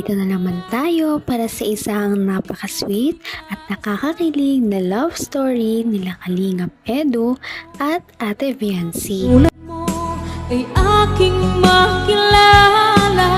Narito na naman tayo para sa isang napaka-sweet at nakakakilig na love story nila Kalingap Edu at Ate Viancy. Sulat mo ay aking makilala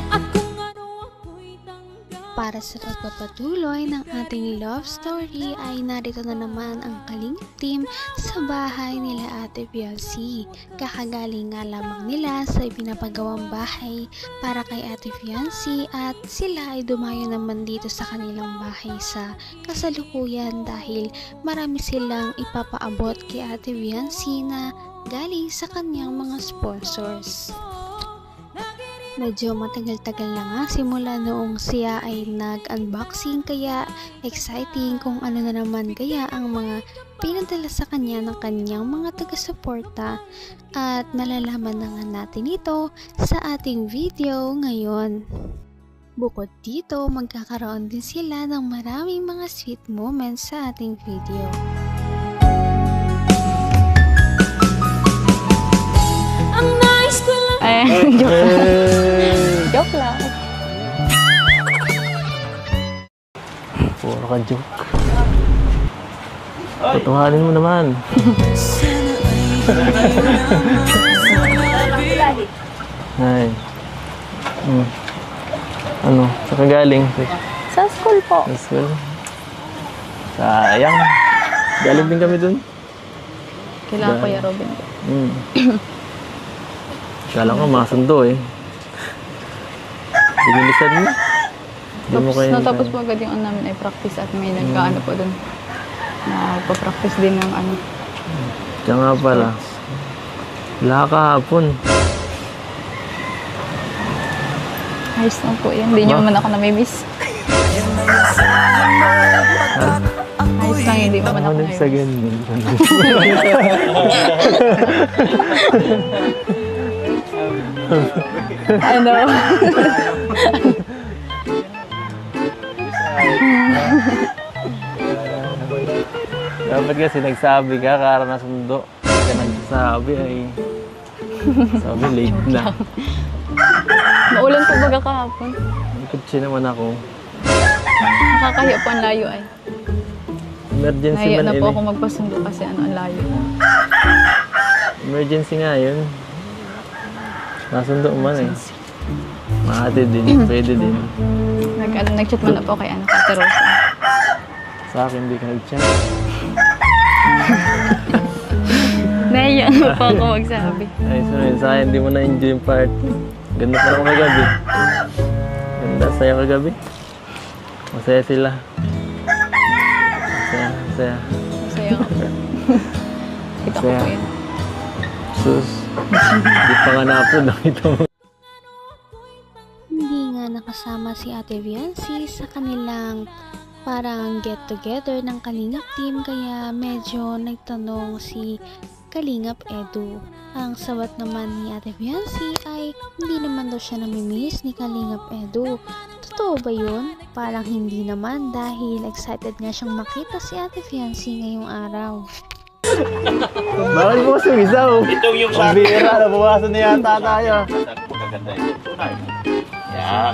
at kung ano ako'y tanggap. Para sa pagpapatuloy ng ating love story ay narito na naman ang Kalingap team sa bahay nila Ate Viancy. Kakagaling nga lamang nila sa ipinapagawang bahay para kay Ate Viancy at sila ay dumayo naman dito sa kanilang bahay sa kasalukuyan dahil marami silang ipapaabot kay Ate Viancy na galing sa kanyang mga sponsors. Medyo matagal-tagal na nga simula noong siya ay nag-unboxing kaya exciting kung ano na naman kaya ang mga pinadala sa kanya ng kanyang mga taga-suporta at malalaman na nga natin ito sa ating video ngayon. Bukod dito, magkakaroon din sila ng maraming mga sweet moments sa ating video. Ang nice ko lang. Joke lang. Puro ka joke. Tutuhanin mo naman. Ay. Ano? Sa kagaling? Sa school po. Sa school? Sayang. Galing din kami dun. Kailangan ko yung Robin. Kala ko masundo eh. Binilisan mo. Di mo kayo Natapos po agad yung namin ay practice at may nagkaano po dun. Nagpa-practice din ng ano. Kaya nga pala. Wala kahapon. Ayos lang po yan. Hindi nyo man ako namimiss. Ayos lang, hindi mo man ako Ano sa namimiss. ganyan? Ano? Dapat kasi nagsabi ka, kara na sundo. Kaya nagsasabi ay... Sabi, late na. Maulan po baga kahapon. Kutsi naman ako. Nakakahiya po ang layo ay. Emergency Nahiya man na po yun ako magpasundo kasi ano ang layo. Emergency nga yun. Nasundo man eh. Mahatid din, pwede din. Nag-chat man na po kay Ate Rosa. Sa akin, hindi ka nag-chat. Nahiya na po ako magsabi. Ay, sunod sa akin, hindi mo na-enjoy yung part. Ganda pa naman kagabi. Ganda, saya kagabi. Masaya sila. Masaya, masaya. Masaya nga po. Kita ko Masaya. po yun. Sus. Hindi pa nga na-upload, nakita mo. Hindi nga nakasama si Ate Viancy sa kanilang parang get-together ng Kalingap team kaya medyo nagtanong si Kalingap Edu. Ang sabat naman ni Ate Viancy ay hindi naman daw siya namimiss ni Kalingap Edu. Totoo ba yun? Parang hindi naman dahil excited nga siyang makita si Ate Viancy ngayong araw. Bakit mo sumisaw? Itong yung sa akin. Bira, nabawasan na yata tayo. Maganda yung tunay. Yan.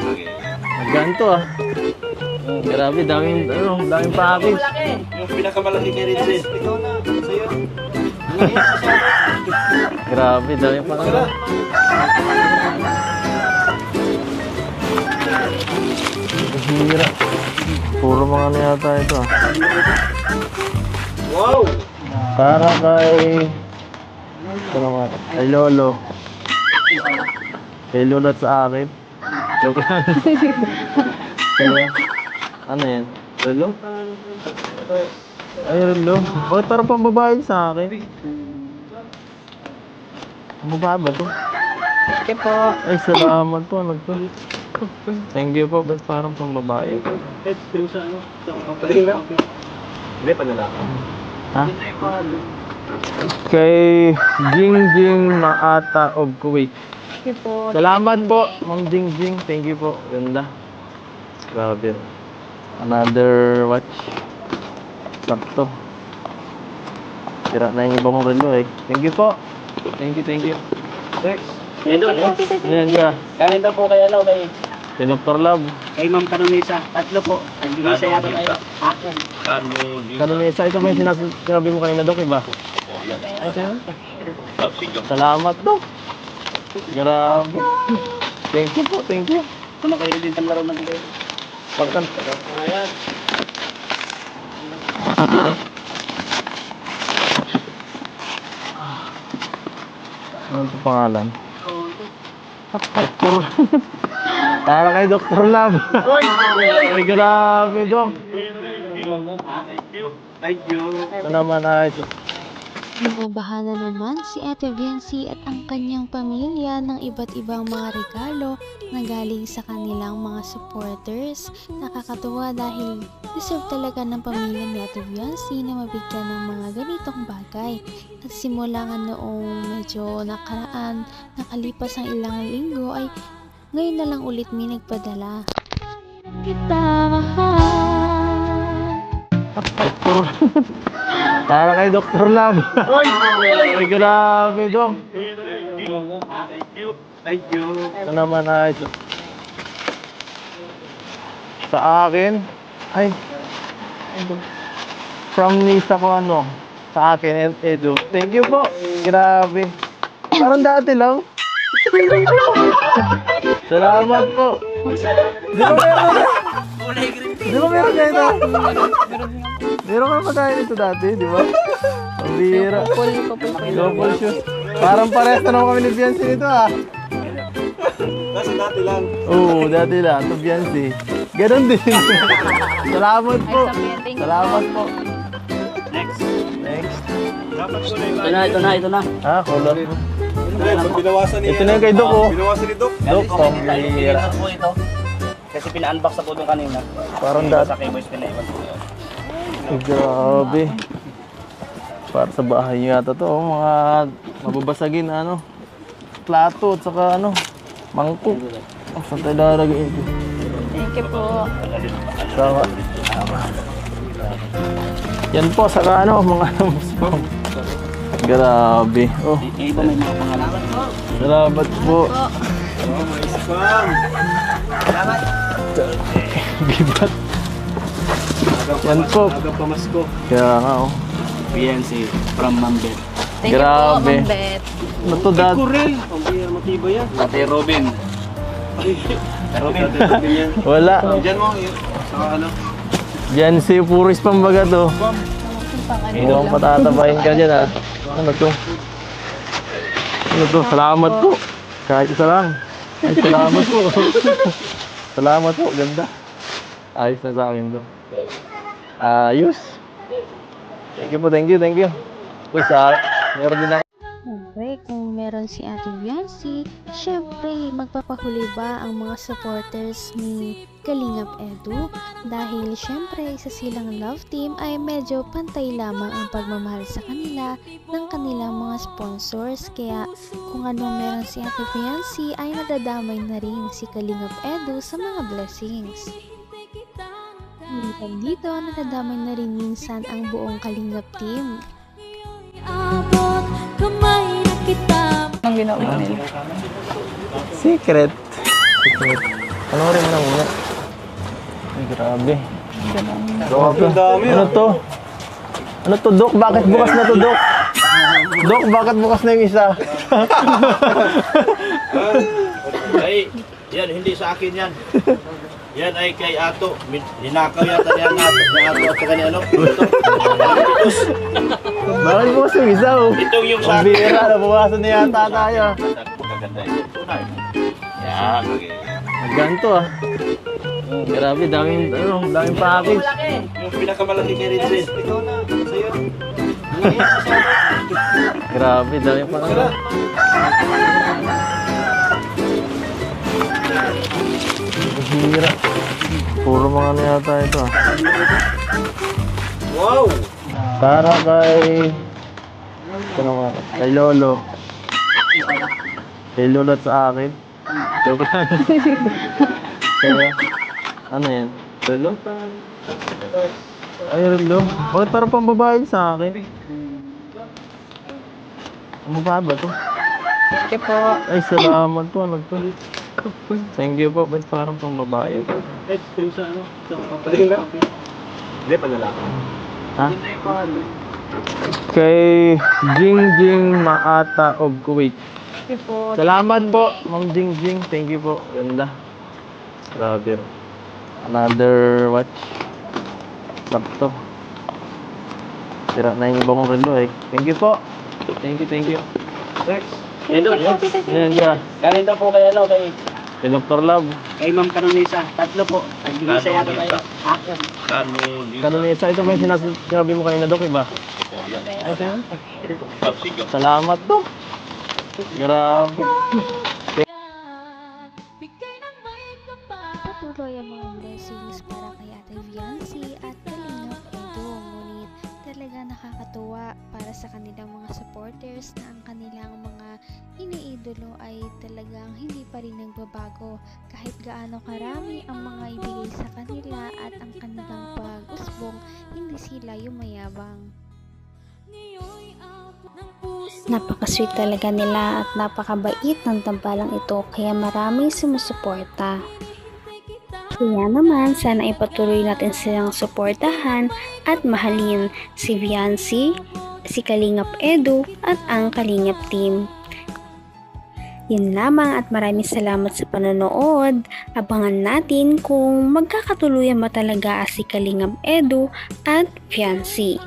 Ganto ah. Grabe, daming package. Yung pinakamalaki kay Rinsen. Ito na, sa'yo. Grabe, daming package. Hira. Puro mga ano yata ito ah. Wow! Para kay... Ito naman. Kay Lolo. Kay Lolo at sa akin. Joke lang. Kaya, ano yan? Lolo? Ay, Lolo. Bakit parang pambabae sa akin? Pambabae ba to? Okay po. Ay, salamat po. Thank you po. Ba't parang pambabae? Hindi, panalaki. Ha? Kay Jingjing Maata of Kuwait. Okay po. Salamat po, Ma'am Jingjing. Thank you po. Ganda. Grabe. Another watch. Sakto. Tira na yung iba mong relo eh. Thank you po. Thank you, thank you. Ayan doon. Ayan ka. Kanin daw po kay ano, kay Si Dr. Love. Kay Ma'am Kanunisa. Tatlo po. Kanunisa yata tayo. Kanunisa, ito ba yung sinabi mo kanina, Dok, iba? Ay, sa'yo? Salamat, Dok. Grabe. Thank you po, thank you. Ito na kayo din ang laro ng kayo. Pagkanta. Ayan. Ano ito pangalan? Dr. Para kay Dr. Love. Ay, grabe, Dok. Thank you. Ito naman ay Binabahan na naman si Ate Viency at ang kanyang pamilya ng iba't ibang mga regalo na galing sa kanilang mga supporters. Nakakatuwa dahil deserve talaga ng pamilya ni Ate Viency na mabigyan ng mga ganitong bagay. At simula nga noong medyo nakalipas ang ilang linggo ay ngayon na lang ulit may nagpadala. Kita mahal. Para kay Dr. Love. Ay, grabe, Dok. Thank you. Ito naman ay sa akin. Ay, from Nisa ko ano. Sa akin, Edu. Thank you po. Grabe. Parang dati lang. Salamat po. Di ba meron? Di ba meron ganito? Meron ka pagkain nito dati, di ba? Ang bira. Couple shoes. Parang parehas na naman kami ni Biancy nito ah. Kasi dati lang. Oo, dati lang. Ito Biancy. Ganon din. Salamat po. Salamat po. Next. Next. Dapat ko na ito na. Ah, color. Binawasan niya. Ito na yung kay Doc oh. Binawasan ni Doc. Doc, ang bira. po ito. Kasi pina-unbox na po itong kanina. Parang dati. Sa kay Boys pinaiwan po yun. Ay, grabe. Para sa bahay nyo yata to, oh, mga mababasagin na ano, plato at saka ano, mangkok. Oh, saan tayo lalagay ito? Thank you po. Sama. Yan po, saka ano, mga musbong. Grabe. Oh, Iba may mga pangalaman. salamat po. Bibat. Yan po. Aga pamasko. Kaya nga oh. PNC from Mambet. Thank you po, Grabe. Ma'am Bet. Ano to, Dad? Kurel. Ang bira matibay yan. Ate Robin. Ate Robin. yan. Wala. Diyan mo. Saka ano. Diyan si Puris pambaga to. Mukhang patatabayin ka dyan ah. Ano to? Ano to? Salamat po. Kahit isa lang. Ay, salamat po. Salamat po. Ganda. Ayos na sa akin to. Ayos. Thank you po. Thank you. Thank you. Uy, meron din ako. Siyempre, kung meron si Ate Viency, syempre, magpapahuli ba ang mga supporters ni Kalingap Edu? Dahil syempre, isa silang love team ay medyo pantay lamang ang pagmamahal sa kanila ng kanilang mga sponsors. Kaya kung anong meron si Ate Viency ay nadadamay na rin si Kalingap Edu sa mga blessings. Hindi dito, nadadamay na rin minsan ang buong Kalingap team. Abot kamay na kita. Anong ginawa nila? Secret. Secret. Panoorin mo na muna. Ay, grabe. Grabe ang dami. Ano to? Ano to, Dok? Bakit bukas na to, Dok? Dok, bakit bukas na yung isa? Ay, yan, hindi sa akin yan. Yan ay kay Ato. Ninakaw yata niya ng Ato. Ni Ato at saka ni ano. Ito. Bakit bukas yung isa, oh? Itong yung Ang sa akin. bira, nabawasan na yata tayo. Maganda ito. Yan. Ganto ah. Grabe, daming package. Yung pinakamalaki kay Rinzin. Ikaw na. Sa'yo. Grabe, daming package. Hira. Puro mga ano yata ito ah. Wow! Para kay... Ano nga? Kay Lolo. Kay Lolo at sa akin. Joke lang. Kaya, ano yan? Lolo? Ay, Lolo. Bakit parang pambabae sa akin? Ano ba to? Thank you po. Ay, salamat po. Ano to? Thank you po. Ba't parang pang babae? Eh, kung sa ano? Sa papalit. Hindi, padala. Ha? Kay Jingjing Maata of Kuwait. Salamat po, Ma'am Jingjing. Thank you po. Ganda. Grabe. Another watch. Sakto. Sira na yung iba kong relo eh. Thank you po. Thank you. Next. Yan doon. Yan, yan. Kanin daw po kay ano, kay Kay Dr. Love. Ma'am Canonisa. Tatlo po. Nagbigay sa yata kayo. Kanunisa, ito ba yung sinabi mo kanina, Dok, iba? Salamat, Dok. Grabe. Bigay ng may kapal. Patuloy ang mga blessings para kay Ate Viancy at Kalingap Edo. Ngunit talaga nakakatuwa para sa kanilang mga supporters na ang kanilang mga iniidolo ay talagang hindi pa rin nagbabago kahit gaano karami ang mga ibigay sa kanila at ang kanilang pag-usbong, hindi sila yumayabang. Ngayon'y abot ng puso. Napaka-sweet talaga nila at napakabait ng tambalang ito kaya maraming sumusuporta. Kaya naman, sana ipatuloy natin silang suportahan at mahalin si Viancy, si Kalingap Edu at ang Kalingap Team. Yun lamang at maraming salamat sa panonood. Abangan natin kung magkakatuluyan ba talaga si Kalingap Edu at Viancy.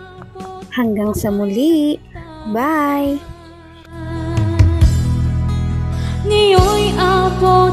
Hanggang sa muli. Bye! Ngayon'y abot